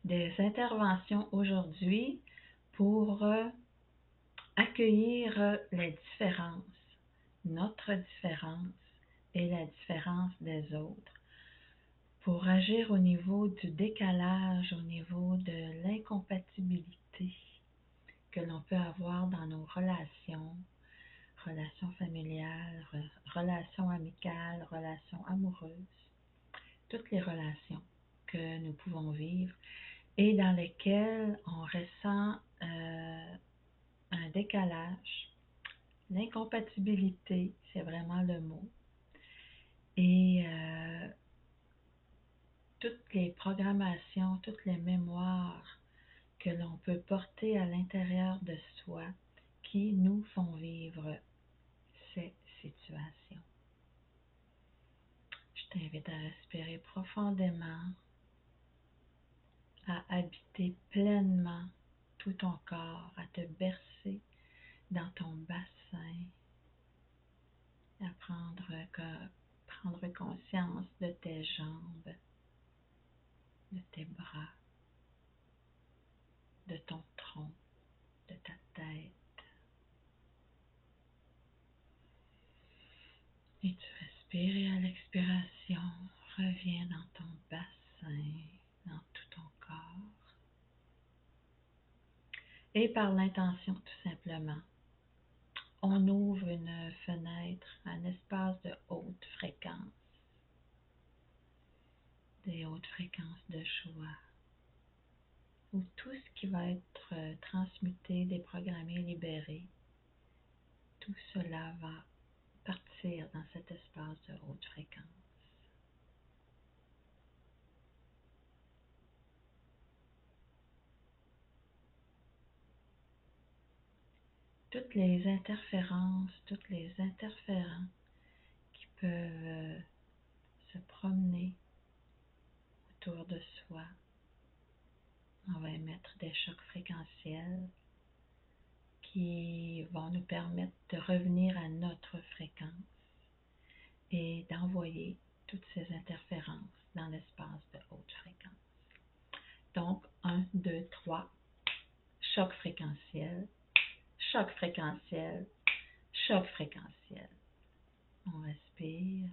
des interventions aujourd'hui pour accueillir la différence, notre différence et la différence des autres, pour agir au niveau du décalage, au niveau de l'incompatibilité que l'on peut avoir dans nos relations, relations familiales, relations amicales, relations amoureuses, toutes les relations que nous pouvons vivre et dans lesquelles on ressent un décalage. L'incompatibilité, c'est vraiment le mot. Et toutes les programmations, toutes les mémoires que l'on peut porter à l'intérieur de soi qui nous font vivre ces situations. Je t'invite à respirer profondément, à habiter pleinement tout ton corps, à te bercer dans ton bassin, à prendre conscience de tes jambes, de tes bras, de ton tronc, de ta tête. Et tu respires et à l'expiration, reviens dans ton bassin, dans tout ton corps. Et par l'intention, tout simplement, on ouvre une fenêtre, un espace de haute fréquence, des hautes fréquences de joie, où tout ce qui va être transmuté, déprogrammé, libéré, tout cela va partir dans cet espace de haute fréquence. Toutes les interférences, tous les interférents qui peuvent se promener autour de soi. On va émettre des chocs fréquentiels qui vont nous permettre de revenir à notre fréquence et d'envoyer toutes ces interférences dans l'espace de haute fréquence. Donc, 1, 2, 3, choc fréquentiel, choc fréquentiel, choc fréquentiel. On respire.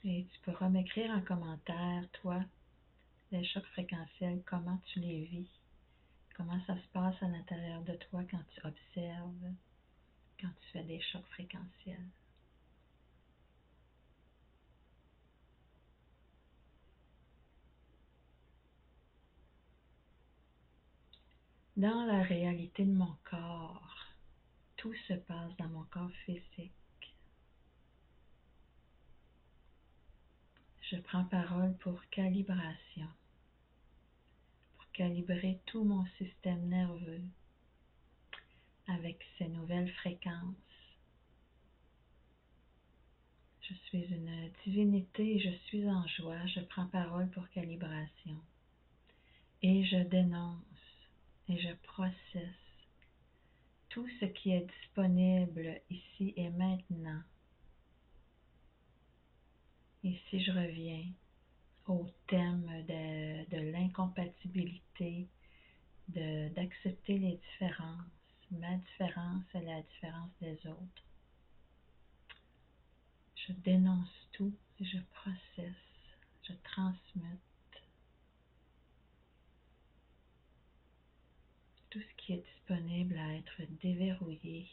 Et tu pourras m'écrire en commentaire, toi, les chocs fréquentiels, comment tu les vis, comment ça se passe à l'intérieur de toi quand tu observes, quand tu fais des chocs fréquentiels. Dans la réalité de mon corps, tout se passe dans mon corps physique. Je prends parole pour calibration, pour calibrer tout mon système nerveux avec ces nouvelles fréquences. Je suis une divinité et je suis en joie. Je prends parole pour calibration. Et je dénonce et je processe tout ce qui est disponible ici et maintenant. Et si je reviens au thème de l'incompatibilité, d'accepter les différences, ma différence et la différence des autres. Je dénonce tout et je processe, je transmute tout ce qui est disponible à être déverrouillé,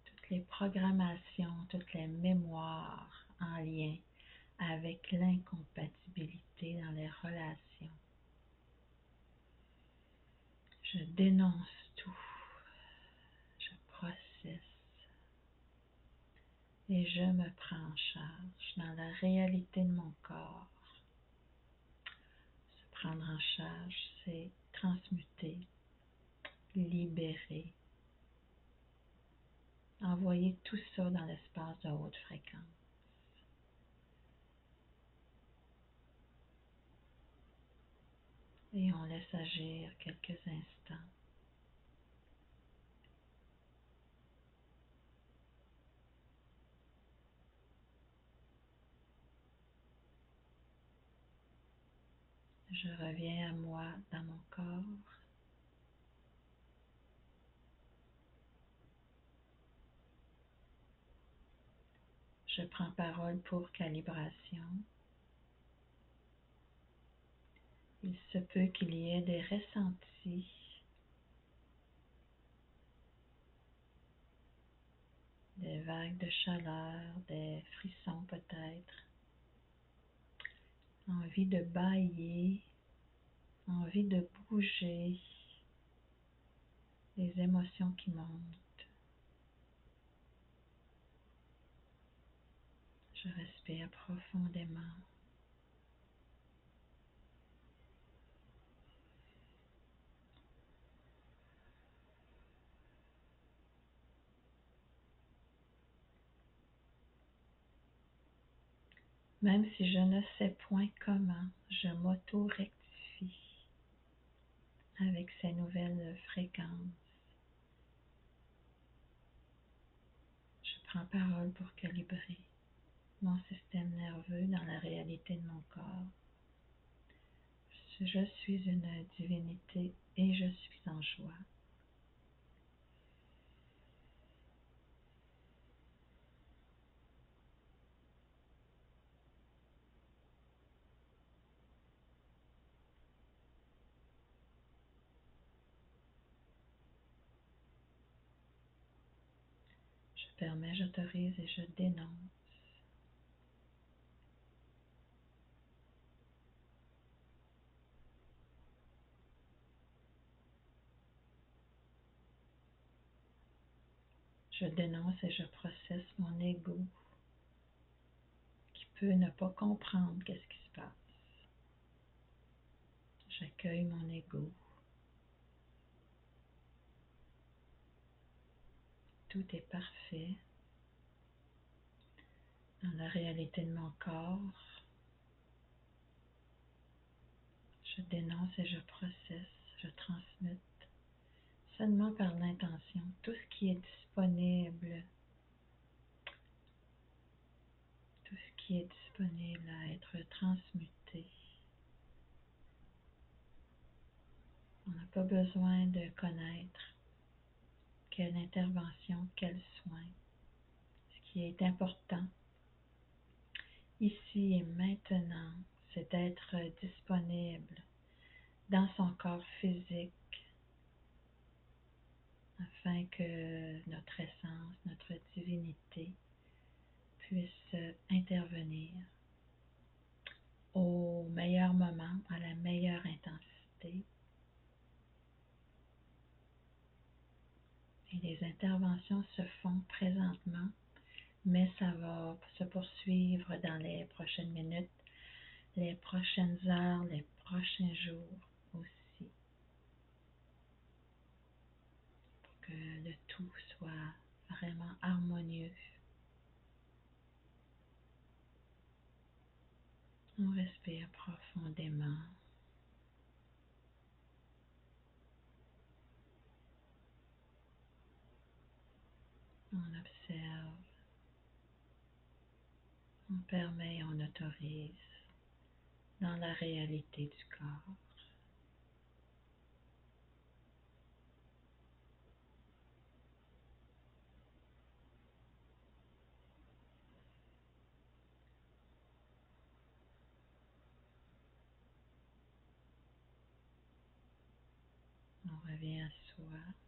toutes les programmations, toutes les mémoires en lien avec l'incompatibilité dans les relations. Je dénonce tout, je processe et je me prends en charge dans la réalité de mon corps. Se prendre en charge, c'est transmuter, libérer, envoyer tout ça dans l'espace de haute fréquence. et on laisse agir quelques instants. Je reviens à moi dans mon corps. Je prends parole pour calibration. Il se peut qu'il y ait des ressentis, des vagues de chaleur, des frissons peut-être, envie de bâiller, envie de bouger, des émotions qui montent. Je respire profondément. Même si je ne sais point comment, je m'auto-rectifie avec ces nouvelles fréquences. Je prends parole pour calibrer mon système nerveux dans la réalité de mon corps. Je suis une divinité et je suis en joie. Je permets, j'autorise et je dénonce. Je dénonce et je processe mon ego qui peut ne pas comprendre qu'est-ce qui se passe. J'accueille mon ego. Tout est parfait dans la réalité de mon corps. Je dénonce et je processe, je transmute seulement par l'intention tout ce qui est disponible, tout ce qui est disponible à être transmuté. On n'a pas besoin de connaître quelle intervention, quel soin. Ce qui est important ici et maintenant, c'est d'être disponible dans son corps physique afin que notre essence, notre divinité puisse intervenir au meilleur moment, à la meilleure intensité. Et les interventions se font présentement, mais ça va se poursuivre dans les prochaines minutes, les prochaines heures, les prochains jours aussi, pour que le tout soit vraiment harmonieux. On respire profondément. On observe, on permet et on autorise dans la réalité du corps. On revient à soi.